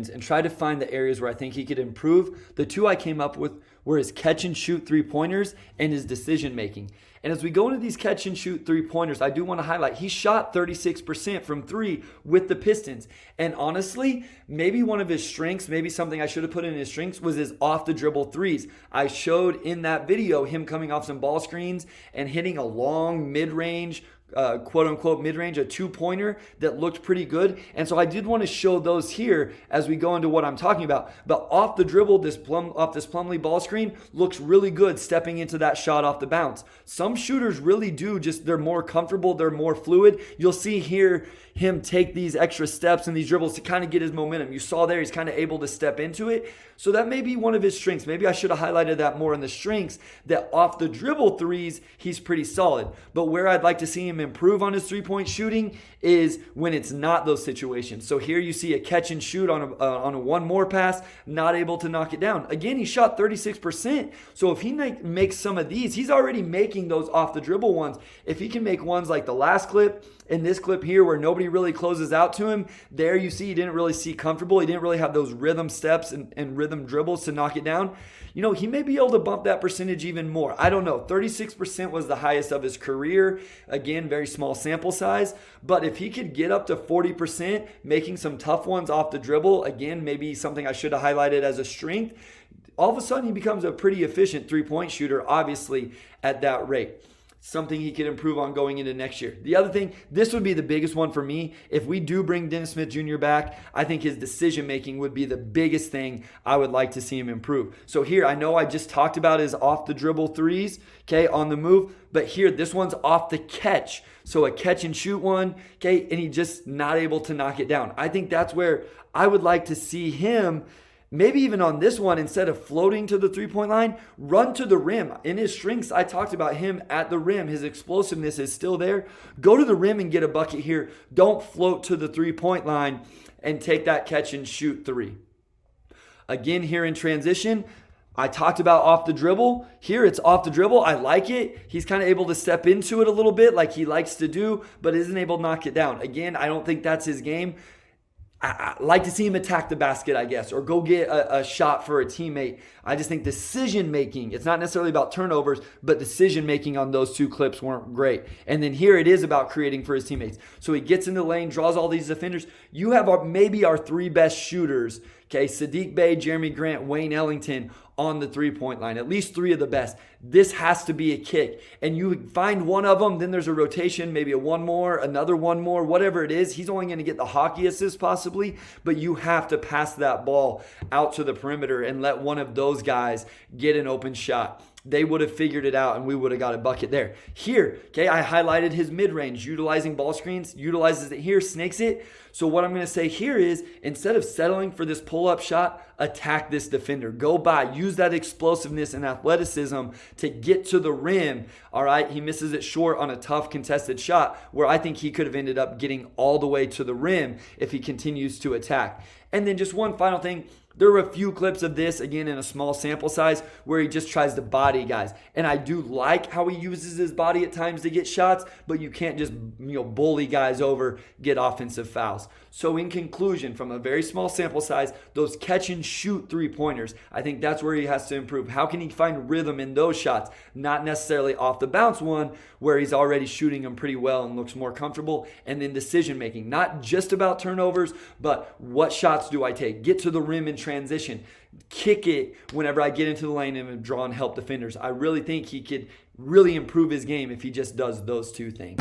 questions and tried to find the areas where I think he could improve. The two I came up with were his catch and shoot three-pointers and his decision making. And as we go into these catch and shoot three-pointers, I do want to highlight he shot 36% from three with the Pistons. And honestly, maybe one of his strengths, maybe something I should have put in his strengths, was his off-the-dribble threes. I showed in that video him coming off some ball screens and hitting a long mid-range, quote-unquote mid-range, a two-pointer that looked pretty good. And so I did want to show those here as we go into what I'm talking about. But off the dribble, off this Plumlee ball screen looks really good stepping into that shot off the bounce. Some shooters really do, they're more comfortable, they're more fluid. You'll see here him take these extra steps and these dribbles to kind of get his momentum. You saw there he's kind of able to step into it. So that may be one of his strengths. Maybe I should have highlighted that more in the strengths, that off the dribble threes, he's pretty solid. But where I'd like to see him improve on his three-point shooting is when it's not those situations. So here you see a catch and shoot on a one more pass, not able to knock it down. Again, he shot 36%. So if he makes some of these, he's already making those off the dribble ones. If he can make ones like the last clip, in this clip here where nobody really closes out to him, there you see he didn't really see comfortable. He didn't really have those rhythm steps and rhythm dribbles to knock it down. You know, he may be able to bump that percentage even more. I don't know. 36% was the highest of his career. Again, very small sample size. But if he could get up to 40%, making some tough ones off the dribble, again, maybe something I should have highlighted as a strength, all of a sudden he becomes a pretty efficient three-point shooter, obviously, at that rate. Something he could improve on going into next year. The other thing, this would be the biggest one for me. If we do bring Dennis Smith Jr. back, I think his decision making would be the biggest thing I would like to see him improve. So here, I know I just talked about his off the dribble threes, okay, on the move, but here, this one's off the catch. So a catch and shoot one, okay, and he's just not able to knock it down. I think that's where I would like to see him. Maybe even on this one, instead of floating to the three-point line, run to the rim. In his strengths, I talked about him at the rim. His explosiveness is still there. Go to the rim and get a bucket here. Don't float to the three-point line and take that catch and shoot three. Again, here in transition, I talked about off the dribble. Here it's off the dribble. I like it. He's kind of able to step into it a little bit like he likes to do, but isn't able to knock it down. Again, I don't think that's his game. I like to see him attack the basket, I guess, or go get a shot for a teammate. I just think decision-making, it's not necessarily about turnovers, but decision-making on those two clips weren't great. And then here it is about creating for his teammates. So he gets in the lane, draws all these defenders. You have maybe our three best shooters, okay, Sadiq Bey, Jeremy Grant, Wayne Ellington on the three-point line, at least three of the best. This has to be a kick. And you find one of them, then there's a rotation, maybe a one more, another one more, whatever it is. He's only going to get the hockey assist possibly, but you have to pass that ball out to the perimeter and let one of those guys get an open shot. They would have figured it out and we would have got a bucket there. Here, okay, I highlighted his mid-range, utilizing ball screens, utilizes it here, snakes it. So what I'm going to say here is, instead of settling for this pull-up shot, attack this defender. Go by, use that explosiveness and athleticism to get to the rim. All right, he misses it short on a tough contested shot where I think he could have ended up getting all the way to the rim if he continues to attack. And then just one final thing. There were a few clips of this, again, in a small sample size, where he just tries to body guys. And I do like how he uses his body at times to get shots, but you can't just bully guys over, get offensive fouls. So in conclusion, from a very small sample size, those catch and shoot three-pointers, I think that's where he has to improve. How can he find rhythm in those shots? Not necessarily off the bounce one, where he's already shooting them pretty well and looks more comfortable. And then decision-making, not just about turnovers, but what shots do I take? Get to the rim in transition. Kick it whenever I get into the lane and draw and help defenders. I really think he could really improve his game if he just does those two things.